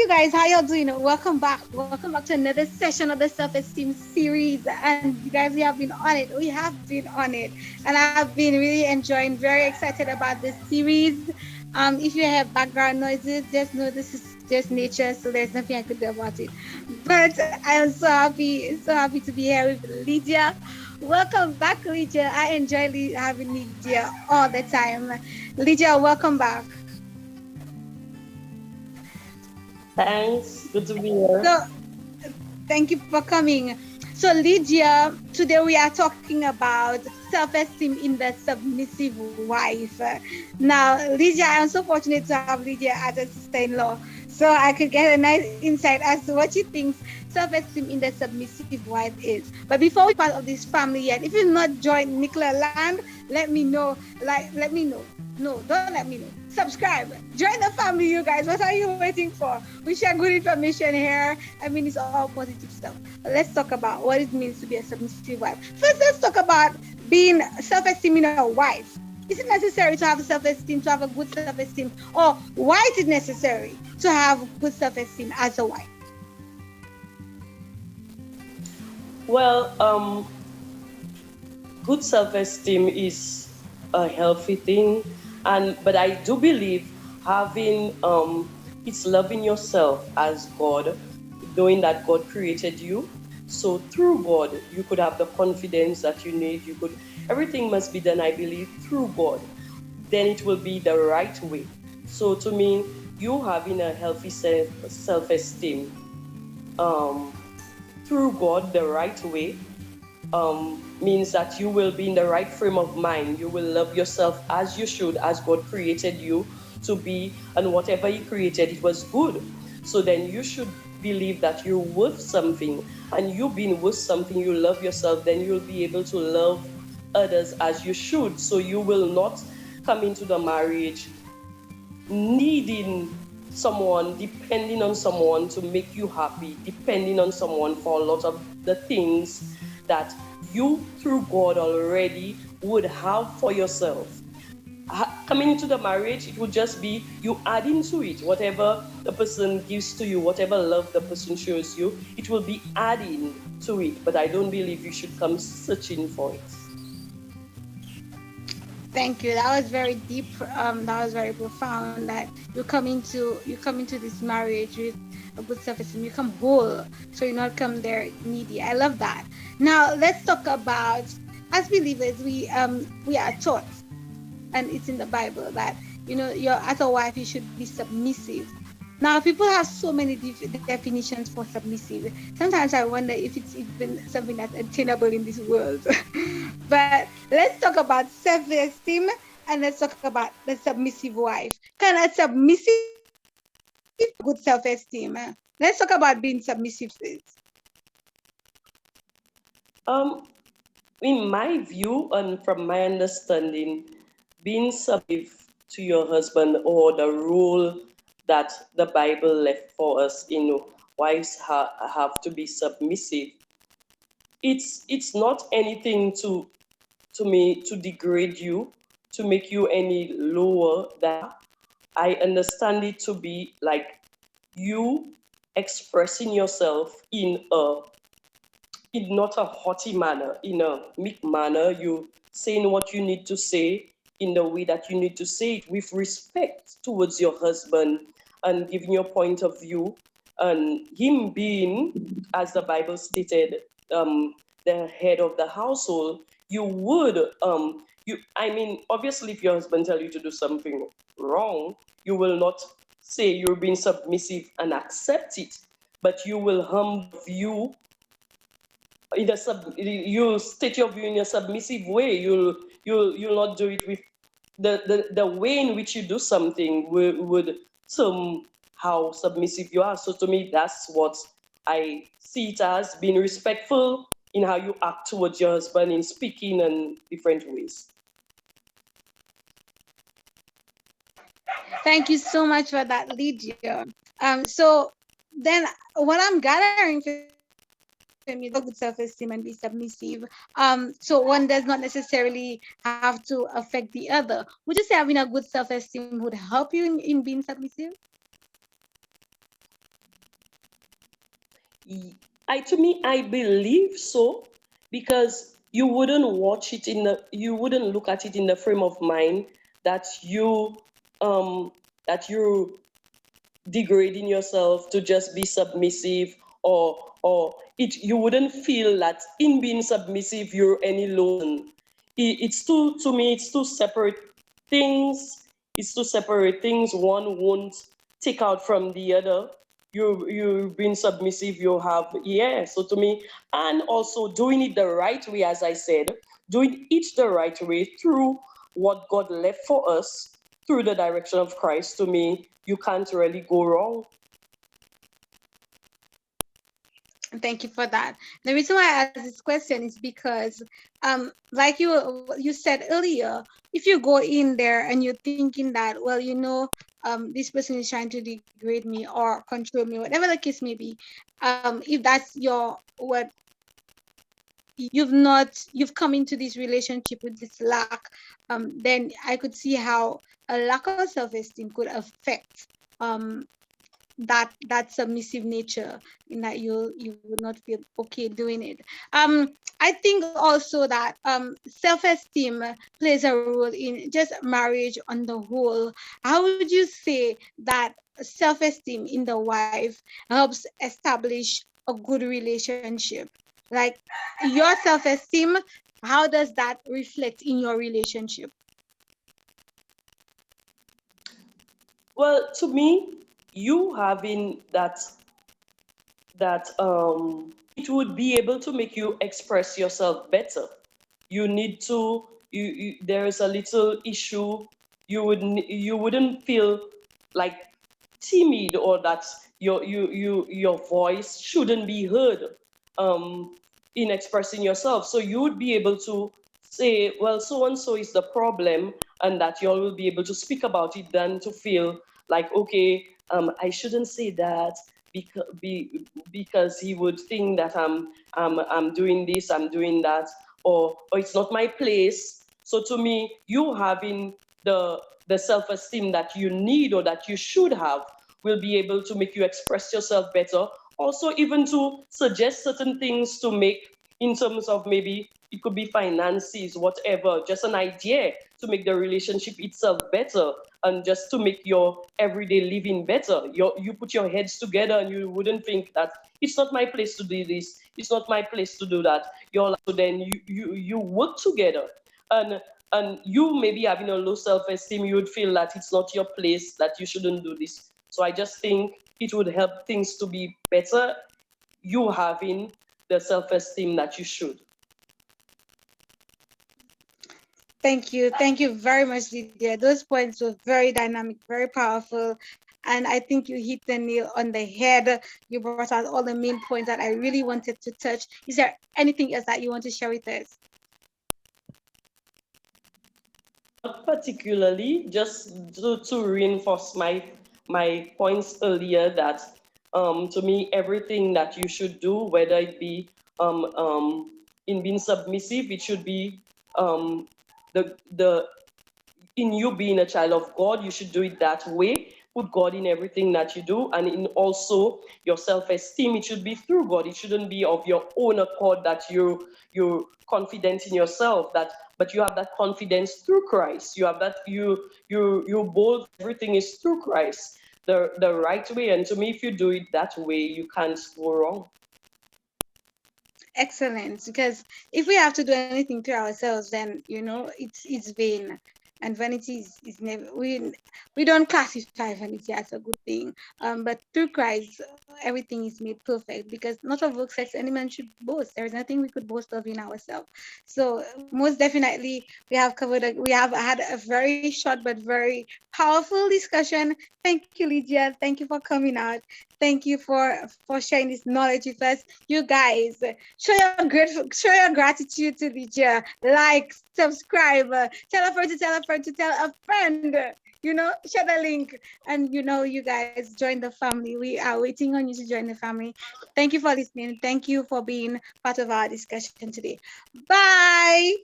you guys, how y'all doing? Welcome back. Welcome back to another session of the self-esteem series. And you guys, we have been on it. We have been on it. And I've been really enjoying, very excited about this series. If you have background noises, just know this is just nature, so there's nothing I could do about it. But I am so happy to be here with Lydia. Welcome back, Lydia. I enjoy having Lydia all the time. Lydia, welcome back. Thanks. Good to be here. So thank you for coming. So, Lydia, today we are talking about self esteem in the submissive wife. Now, Lydia, I'm so fortunate to have Lydia as a sister in law. So, I could get a nice insight as to what she thinks self esteem in the submissive wife is. But before we part of this family yet, if you've not joined Nicola Land, let me know. Let me know. No, don't let me know. Subscribe. Join the family, you guys. What are you waiting for? We share good information here. I mean, it's all positive stuff. But let's talk about what it means to be a submissive wife. First, let's talk about being self-esteem in a wife. Is it necessary to have self-esteem, to have a good self-esteem? Or why is it necessary to have good self-esteem as a wife? Well, good self-esteem is a healthy thing, and but I do believe having it's loving yourself as God, knowing that God created you. So through God, you could have the confidence that you need. You could everything must be done, I believe, through God. Then it will be the right way. So to me, you having a healthy self-esteem um, through God the right way means that you will be in the right frame of mind. You will love yourself as you should, as God created you to be, and whatever He created, it was good. So then you should believe that you're worth something, and you being worth something, you love yourself, then you'll be able to love others as you should. So you will not come into the marriage needing someone, depending on someone to make you happy, depending on someone for a lot of the things that you, through God, already would have for yourself. Coming into the marriage, it would just be you adding to it. Whatever the person gives to you, whatever love the person shows you, it will be adding to it. But I don't believe you should come searching for it. Thank you. That was very deep. That was very profound. That you come into this marriage with a good self-esteem. You come whole, so you not come there needy. I love that. Now let's talk about as believers. We are taught, and it's in the Bible that you're as a wife you should be submissive. Now people have so many definitions for submissive. Sometimes I wonder if it's even something that's attainable in this world. But let's talk about self-esteem and let's talk about the submissive wife. Can a submissive good self-esteem? Let's talk about being submissive. Um, in my view and from my understanding, being submissive to your husband or the rule that the Bible left for us in wives have to be submissive. It's not anything to me to degrade you, to make you any lower than. I understand it to be like you expressing yourself in not a haughty manner, in a meek manner. You saying what you need to say in the way that you need to say it with respect towards your husband and giving your point of view. And him being, as the Bible stated, the head of the household, you would, I mean, obviously, if your husband tell you to do something wrong, you will not say you're being submissive and accept it, but you will humble you you'll state your view in a submissive way. You'll not do it with the way in which you do something would somehow submissive you are. So to me, that's what I see it as, being respectful in how you act towards your husband in speaking and different ways. Thank you so much for that, Lydia. So then what I'm gathering from you, good self-esteem and be submissive. So one does not necessarily have to affect the other. Would you say having a good self-esteem would help you in being submissive? To me, I believe so, because you wouldn't you wouldn't look at it in the frame of mind that um you're degrading yourself to just be submissive, or you wouldn't feel that in being submissive you're any lower. It's two to me. It's two separate things. It's two separate things. One won't take out from the other. You being submissive, you have, yeah. So to me, and also doing it the right way, as I said, doing it the right way through what God left for us through the direction of Christ. To me, you can't really go wrong. Thank you for that. The reason why I asked this question is because, like you said earlier, if you go in there and you're thinking that, well, this person is trying to degrade me or control me, whatever the case may be, if that's what you've come into this relationship with this lack, then I could see how a lack of self-esteem could affect that submissive nature, in that you would not feel okay doing it. I think also that self-esteem plays a role in just marriage on the whole. How would you say that self-esteem in the wife helps establish a good relationship? Like, your self-esteem, how does that reflect in your relationship? Well, to me, you having that it would be able to make you express yourself better. You need to, there is a little issue, you wouldn't feel like timid, or that your voice shouldn't be heard in expressing yourself. So you would be able to say, well, so and so is the problem, and that you all will be able to speak about it, than to feel like, okay, I shouldn't say that, because he would think that I'm doing this, I'm doing that, or it's not my place. So to me, you having the self-esteem that you need, or that you should have, will be able to make you express yourself better. Also, even to suggest certain things to make, in terms of, maybe it could be finances, whatever, just an idea to make the relationship itself better, and just to make your everyday living better. You put your heads together, and you wouldn't think that it's not my place to do this, it's not my place to do that. So then you work together, and you maybe having a low self-esteem, you would feel that it's not your place, that you shouldn't do this. So I just think it would help things to be better, you having the self-esteem that you should. Thank you. Thank you very much, Lydia. Those points were very dynamic, very powerful. And I think you hit the nail on the head. You brought out all the main points that I really wanted to touch. Is there anything else that you want to share with us? Not particularly, just to reinforce my points earlier, that to me, everything that you should do, whether it be in being submissive, it should be the in you being a child of God, you should do it that way. Put God in everything that you do, and in also your self-esteem, it should be through God. It shouldn't be of your own accord that you're confident in yourself, but you have that confidence through Christ. You have that you bold. Everything is through Christ, the right way. And to me, if you do it that way, you can't go wrong. Excellent. Because if we have to do anything to ourselves, then it's vain. And vanity is never, we don't classify vanity as a good thing. But through Christ, everything is made perfect, because not of works lest any man should boast. There is nothing we could boast of in ourselves. So most definitely, we have had a very short but very powerful discussion. Thank you, Lydia. Thank you for coming out. Thank you for sharing this knowledge with us. You guys, show your gratitude to Lydia. Like, subscribe, tell a friend to tell a friend to tell a friend. Share the link, and you guys join the family. We are waiting on you to join the family. Thank you for listening. Thank you for being part of our discussion today. Bye.